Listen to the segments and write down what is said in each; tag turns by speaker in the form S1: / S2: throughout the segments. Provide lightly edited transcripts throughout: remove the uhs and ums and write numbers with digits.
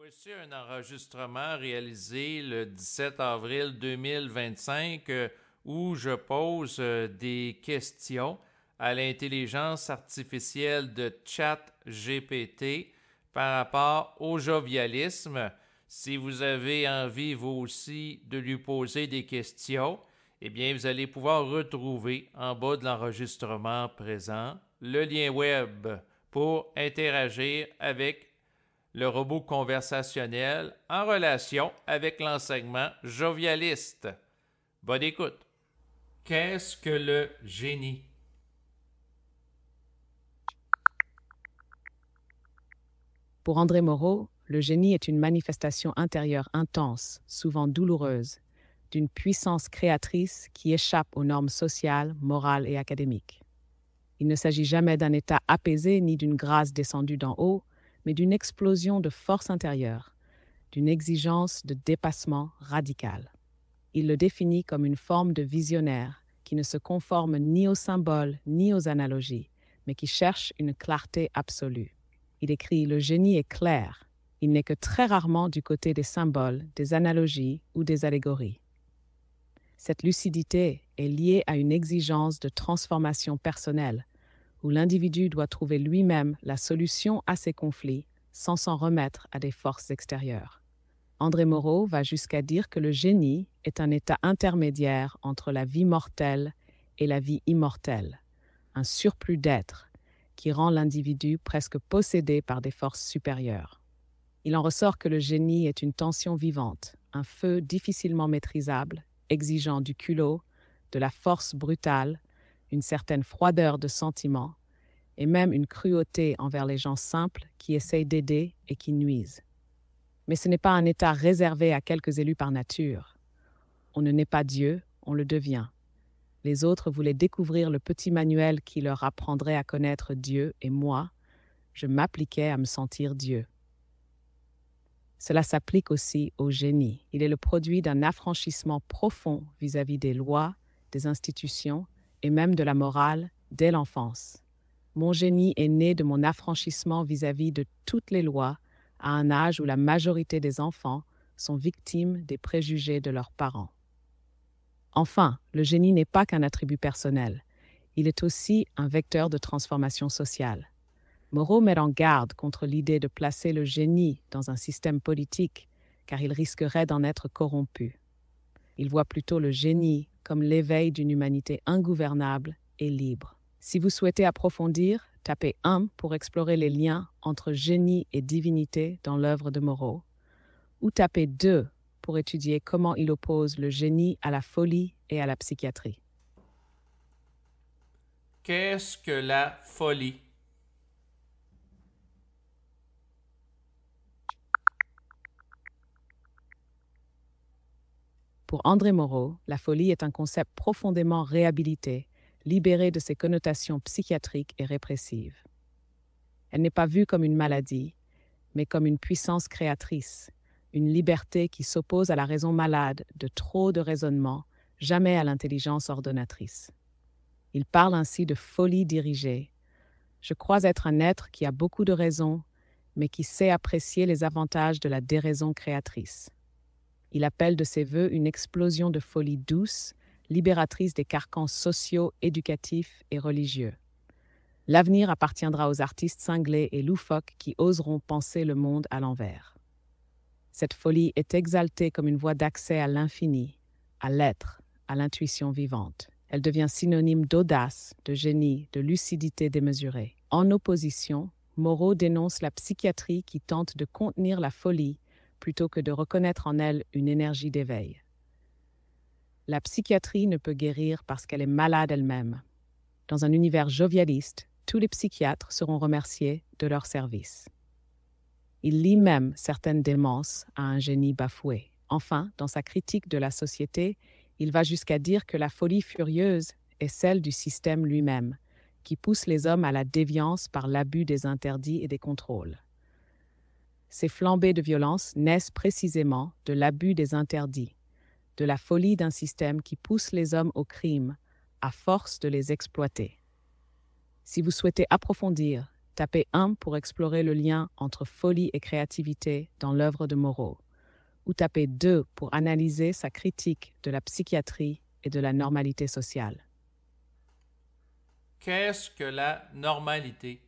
S1: Voici un enregistrement réalisé le 17 avril 2025 où je pose des questions à l'intelligence artificielle de ChatGPT par rapport au jovialisme. Si vous avez envie, vous aussi, de lui poser des questions, eh bien, vous allez pouvoir retrouver en bas de l'enregistrement présent le lien web pour interagir avec le robot conversationnel en relation avec l'enseignement jovialiste. Bonne écoute. Qu'est-ce que le génie?
S2: Pour André Moreau, le génie est une manifestation intérieure intense, souvent douloureuse, d'une puissance créatrice qui échappe aux normes sociales, morales et académiques. Il ne s'agit jamais d'un état apaisé ni d'une grâce descendue d'en haut, mais d'une explosion de force intérieure, d'une exigence de dépassement radical. Il le définit comme une forme de visionnaire qui ne se conforme ni aux symboles ni aux analogies, mais qui cherche une clarté absolue. Il écrit « Le génie est clair. Il n'est que très rarement du côté des symboles, des analogies ou des allégories. » Cette lucidité est liée à une exigence de transformation personnelle, où l'individu doit trouver lui-même la solution à ses conflits sans s'en remettre à des forces extérieures. André Moreau va jusqu'à dire que le génie est un état intermédiaire entre la vie mortelle et la vie immortelle, un surplus d'être qui rend l'individu presque possédé par des forces supérieures. Il en ressort que le génie est une tension vivante, un feu difficilement maîtrisable, exigeant du culot, de la force brutale, une certaine froideur de sentiment, et même une cruauté envers les gens simples qui essayent d'aider et qui nuisent. Mais ce n'est pas un état réservé à quelques élus par nature. On ne naît pas Dieu, on le devient. Les autres voulaient découvrir le petit manuel qui leur apprendrait à connaître Dieu, et moi, je m'appliquais à me sentir Dieu. Cela s'applique aussi au génie. Il est le produit d'un affranchissement profond vis-à-vis des lois, des institutions et même de la morale dès l'enfance. Mon génie est né de mon affranchissement vis-à-vis de toutes les lois à un âge où la majorité des enfants sont victimes des préjugés de leurs parents. Enfin, le génie n'est pas qu'un attribut personnel. Il est aussi un vecteur de transformation sociale. Moreau met en garde contre l'idée de placer le génie dans un système politique, car il risquerait d'en être corrompu. Il voit plutôt le génie comme l'éveil d'une humanité ingouvernable et libre. Si vous souhaitez approfondir, tapez 1 pour explorer les liens entre génie et divinité dans l'œuvre de Moreau, ou tapez 2 pour étudier comment il oppose le génie à la folie et à la psychiatrie.
S1: Qu'est-ce que la folie?
S2: Pour André Moreau, la folie est un concept profondément réhabilité, libéré de ses connotations psychiatriques et répressives. Elle n'est pas vue comme une maladie, mais comme une puissance créatrice, une liberté qui s'oppose à la raison malade de trop de raisonnement, jamais à l'intelligence ordonnatrice. Il parle ainsi de folie dirigée. Je crois être un être qui a beaucoup de raison, mais qui sait apprécier les avantages de la déraison créatrice. Il appelle de ses vœux une explosion de folie douce, libératrice des carcans sociaux, éducatifs et religieux. L'avenir appartiendra aux artistes cinglés et loufoques qui oseront penser le monde à l'envers. Cette folie est exaltée comme une voie d'accès à l'infini, à l'être, à l'intuition vivante. Elle devient synonyme d'audace, de génie, de lucidité démesurée. En opposition, Moreau dénonce la psychiatrie qui tente de contenir la folie plutôt que de reconnaître en elle une énergie d'éveil. La psychiatrie ne peut guérir parce qu'elle est malade elle-même. Dans un univers jovialiste, tous les psychiatres seront remerciés de leur service. Il lie même certaines démences à un génie bafoué. Enfin, dans sa critique de la société, il va jusqu'à dire que la folie furieuse est celle du système lui-même, qui pousse les hommes à la déviance par l'abus des interdits et des contrôles. Ces flambées de violence naissent précisément de l'abus des interdits, de la folie d'un système qui pousse les hommes au crime à force de les exploiter. Si vous souhaitez approfondir, tapez 1 pour explorer le lien entre folie et créativité dans l'œuvre de Moreau, ou tapez 2 pour analyser sa critique de la psychiatrie et de la normalité sociale.
S1: Qu'est-ce que la normalité?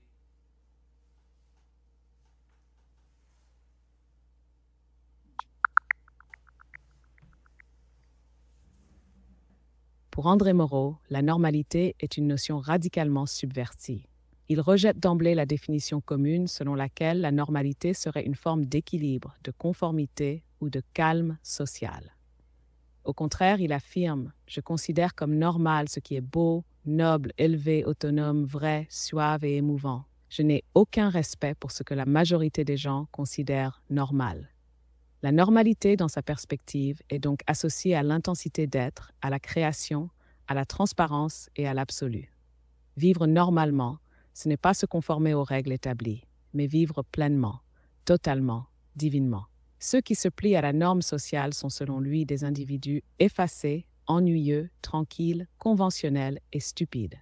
S2: Pour André Moreau, la normalité est une notion radicalement subvertie. Il rejette d'emblée la définition commune selon laquelle la normalité serait une forme d'équilibre, de conformité ou de calme social. Au contraire, il affirme « Je considère comme normal ce qui est beau, noble, élevé, autonome, vrai, suave et émouvant. Je n'ai aucun respect pour ce que la majorité des gens considèrent normal. » La normalité, dans sa perspective, est donc associée à l'intensité d'être, à la création, à la transparence et à l'absolu. Vivre normalement, ce n'est pas se conformer aux règles établies, mais vivre pleinement, totalement, divinement. Ceux qui se plient à la norme sociale sont selon lui des individus effacés, ennuyeux, tranquilles, conventionnels et stupides.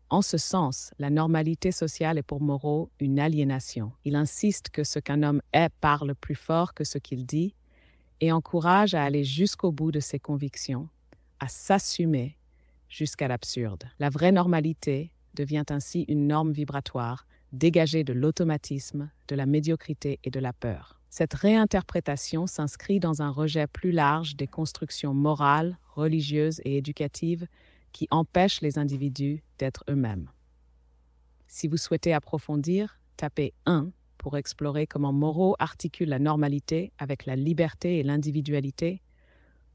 S2: En ce sens, la normalité sociale est pour Moreau une aliénation. Il insiste que ce qu'un homme est parle plus fort que ce qu'il dit et encourage à aller jusqu'au bout de ses convictions, à s'assumer jusqu'à l'absurde. La vraie normalité devient ainsi une norme vibratoire, dégagée de l'automatisme, de la médiocrité et de la peur. Cette réinterprétation s'inscrit dans un rejet plus large des constructions morales, religieuses et éducatives qui empêchent les individus d'être eux-mêmes. Si vous souhaitez approfondir, tapez 1 pour explorer comment Moreau articule la normalité avec la liberté et l'individualité,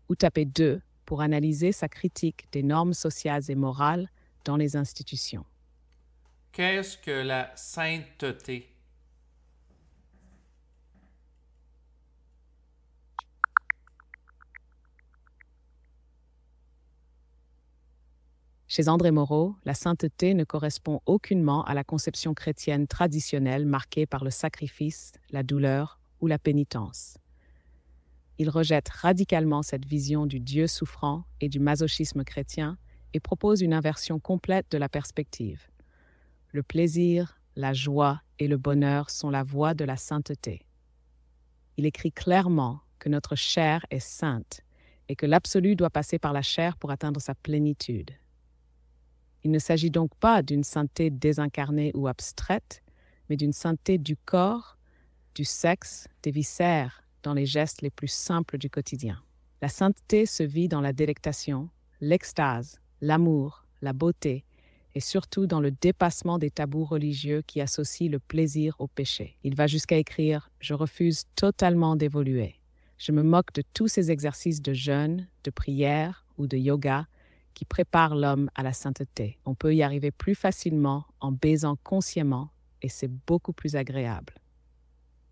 S2: ou tapez 2 pour analyser sa critique des normes sociales et morales dans les institutions.
S1: Qu'est-ce que la sainteté?
S2: Chez André Moreau, la sainteté ne correspond aucunement à la conception chrétienne traditionnelle marquée par le sacrifice, la douleur ou la pénitence. Il rejette radicalement cette vision du Dieu souffrant et du masochisme chrétien et propose une inversion complète de la perspective. Le plaisir, la joie et le bonheur sont la voie de la sainteté. Il écrit clairement que notre chair est sainte et que l'absolu doit passer par la chair pour atteindre sa plénitude. Il ne s'agit donc pas d'une sainteté désincarnée ou abstraite, mais d'une sainteté du corps, du sexe, des viscères, dans les gestes les plus simples du quotidien. La sainteté se vit dans la délectation, l'extase, l'amour, la beauté, et surtout dans le dépassement des tabous religieux qui associent le plaisir au péché. Il va jusqu'à écrire « Je refuse totalement d'évoluer. Je me moque de tous ces exercices de jeûne, de prière ou de yoga qui préparent l'homme à la sainteté. On peut y arriver plus facilement en baisant consciemment et c'est beaucoup plus agréable. »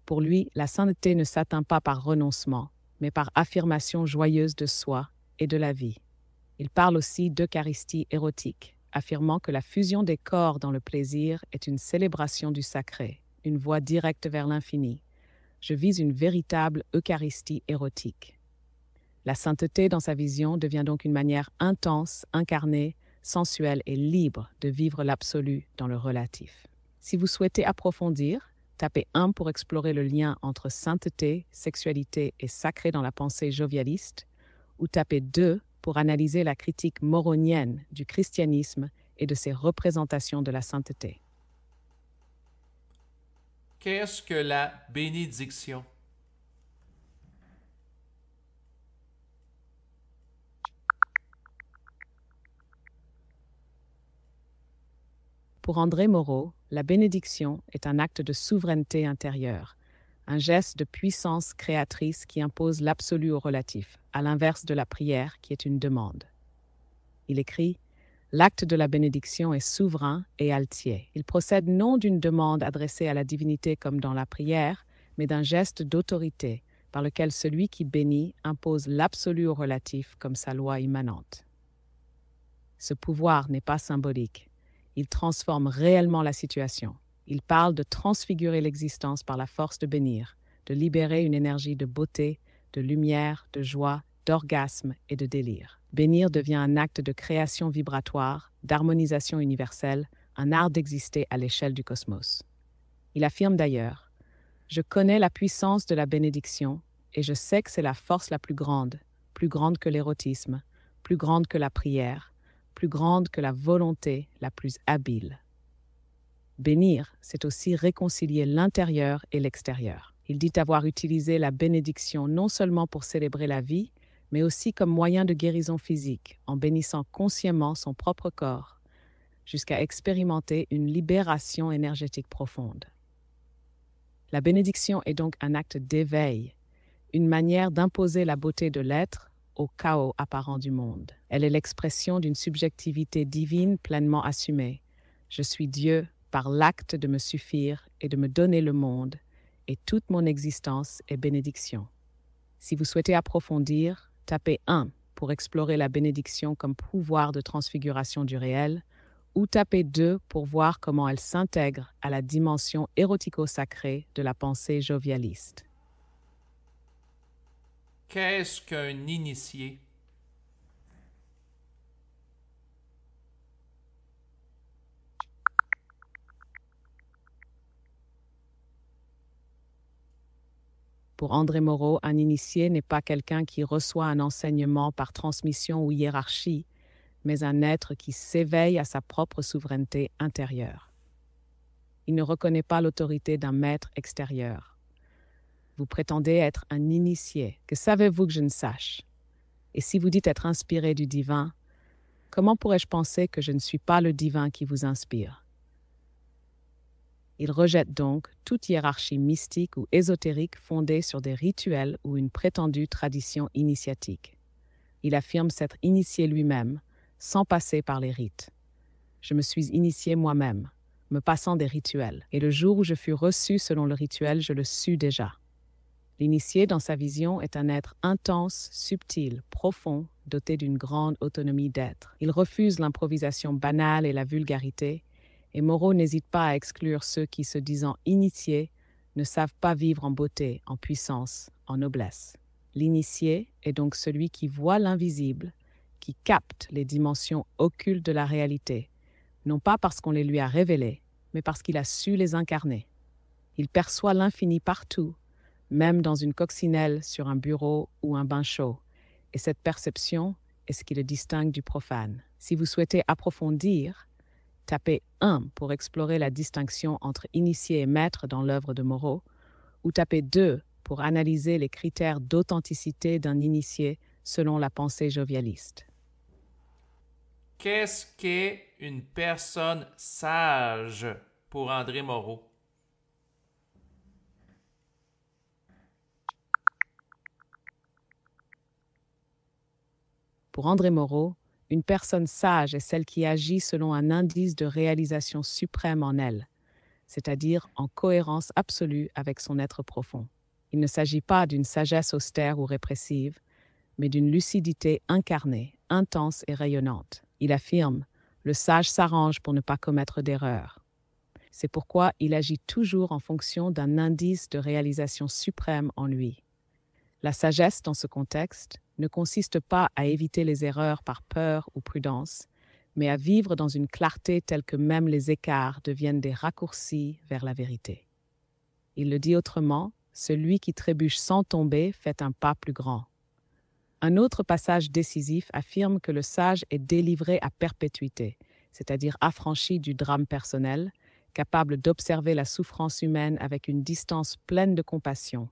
S2: Pour lui, la sainteté ne s'atteint pas par renoncement, mais par affirmation joyeuse de soi et de la vie. Il parle aussi d'eucharistie érotique, affirmant que la fusion des corps dans le plaisir est une célébration du sacré, une voie directe vers l'infini. Je vise une véritable eucharistie érotique. La sainteté dans sa vision devient donc une manière intense, incarnée, sensuelle et libre de vivre l'absolu dans le relatif. Si vous souhaitez approfondir, tapez 1 pour explorer le lien entre sainteté, sexualité et sacré dans la pensée jovialiste, ou tapez 2 pour analyser la critique moronienne du christianisme et de ses représentations de la sainteté.
S1: Qu'est-ce que la bénédiction?
S2: Pour André Moreau, la bénédiction est un acte de souveraineté intérieure, un geste de puissance créatrice qui impose l'absolu au relatif, à l'inverse de la prière qui est une demande. Il écrit « L'acte de la bénédiction est souverain et altier. Il procède non d'une demande adressée à la divinité comme dans la prière, mais d'un geste d'autorité par lequel celui qui bénit impose l'absolu au relatif comme sa loi immanente. » Ce pouvoir n'est pas symbolique. Il transforme réellement la situation. Il parle de transfigurer l'existence par la force de bénir, de libérer une énergie de beauté, de lumière, de joie, d'orgasme et de délire. Bénir devient un acte de création vibratoire, d'harmonisation universelle, un art d'exister à l'échelle du cosmos. Il affirme d'ailleurs: je connais la puissance de la bénédiction et je sais que c'est la force la plus grande que l'érotisme, plus grande que la prière, plus grande que la volonté la plus habile. Bénir, c'est aussi réconcilier l'intérieur et l'extérieur. Il dit avoir utilisé la bénédiction non seulement pour célébrer la vie, mais aussi comme moyen de guérison physique, en bénissant consciemment son propre corps, jusqu'à expérimenter une libération énergétique profonde. La bénédiction est donc un acte d'éveil, une manière d'imposer la beauté de l'être au chaos apparent du monde. Elle est l'expression d'une subjectivité divine pleinement assumée. Je suis Dieu par l'acte de me suffire et de me donner le monde, et toute mon existence est bénédiction. Si vous souhaitez approfondir, tapez 1 pour explorer la bénédiction comme pouvoir de transfiguration du réel, ou tapez 2 pour voir comment elle s'intègre à la dimension érotico-sacrée de la pensée jovialiste.
S1: Qu'est-ce qu'un initié?
S2: Pour André Moreau, un initié n'est pas quelqu'un qui reçoit un enseignement par transmission ou hiérarchie, mais un être qui s'éveille à sa propre souveraineté intérieure. Il ne reconnaît pas l'autorité d'un maître extérieur. Vous prétendez être un initié. Que savez-vous que je ne sache? Et si vous dites être inspiré du divin, comment pourrais-je penser que je ne suis pas le divin qui vous inspire? Il rejette donc toute hiérarchie mystique ou ésotérique fondée sur des rituels ou une prétendue tradition initiatique. Il affirme s'être initié lui-même, sans passer par les rites. Je me suis initié moi-même, me passant des rituels, et le jour où je fus reçu selon le rituel, je le sus déjà. L'initié, dans sa vision, est un être intense, subtil, profond, doté d'une grande autonomie d'être. Il refuse l'improvisation banale et la vulgarité, et Moreau n'hésite pas à exclure ceux qui, se disant initiés, ne savent pas vivre en beauté, en puissance, en noblesse. L'initié est donc celui qui voit l'invisible, qui capte les dimensions occultes de la réalité, non pas parce qu'on les lui a révélées, mais parce qu'il a su les incarner. Il perçoit l'infini partout, même dans une coccinelle sur un bureau ou un bain chaud, et cette perception est ce qui le distingue du profane. Si vous souhaitez approfondir, tapez 1 pour explorer la distinction entre initié et maître dans l'œuvre de Moreau, ou tapez 2 pour analyser les critères d'authenticité d'un initié selon la pensée jovialiste.
S1: Qu'est-ce qu'est une personne sage pour André Moreau?
S2: Pour André Moreau, une personne sage est celle qui agit selon un indice de réalisation suprême en elle, c'est-à-dire en cohérence absolue avec son être profond. Il ne s'agit pas d'une sagesse austère ou répressive, mais d'une lucidité incarnée, intense et rayonnante. Il affirme: le sage s'arrange pour ne pas commettre d'erreurs. C'est pourquoi il agit toujours en fonction d'un indice de réalisation suprême en lui. La sagesse, dans ce contexte, ne consiste pas à éviter les erreurs par peur ou prudence, mais à vivre dans une clarté telle que même les écarts deviennent des raccourcis vers la vérité. Il le dit autrement: celui qui trébuche sans tomber fait un pas plus grand. Un autre passage décisif affirme que le sage est délivré à perpétuité, c'est-à-dire affranchi du drame personnel, capable d'observer la souffrance humaine avec une distance pleine de compassion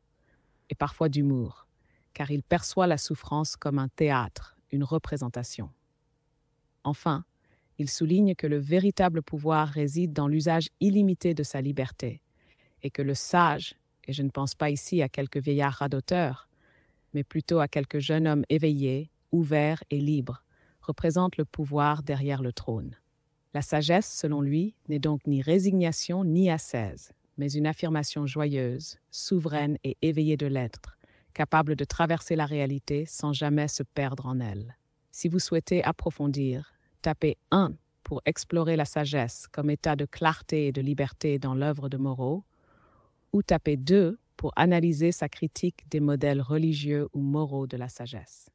S2: et parfois d'humour, car il perçoit la souffrance comme un théâtre, une représentation. Enfin, il souligne que le véritable pouvoir réside dans l'usage illimité de sa liberté, et que le sage, et je ne pense pas ici à quelques vieillards radoteurs, mais plutôt à quelques jeunes hommes éveillés, ouverts et libres, représente le pouvoir derrière le trône. La sagesse, selon lui, n'est donc ni résignation ni ascèse, mais une affirmation joyeuse, souveraine et éveillée de l'être, capable de traverser la réalité sans jamais se perdre en elle. Si vous souhaitez approfondir, tapez 1 pour explorer la sagesse comme état de clarté et de liberté dans l'œuvre de Moreau, ou tapez 2 pour analyser sa critique des modèles religieux ou moraux de la sagesse.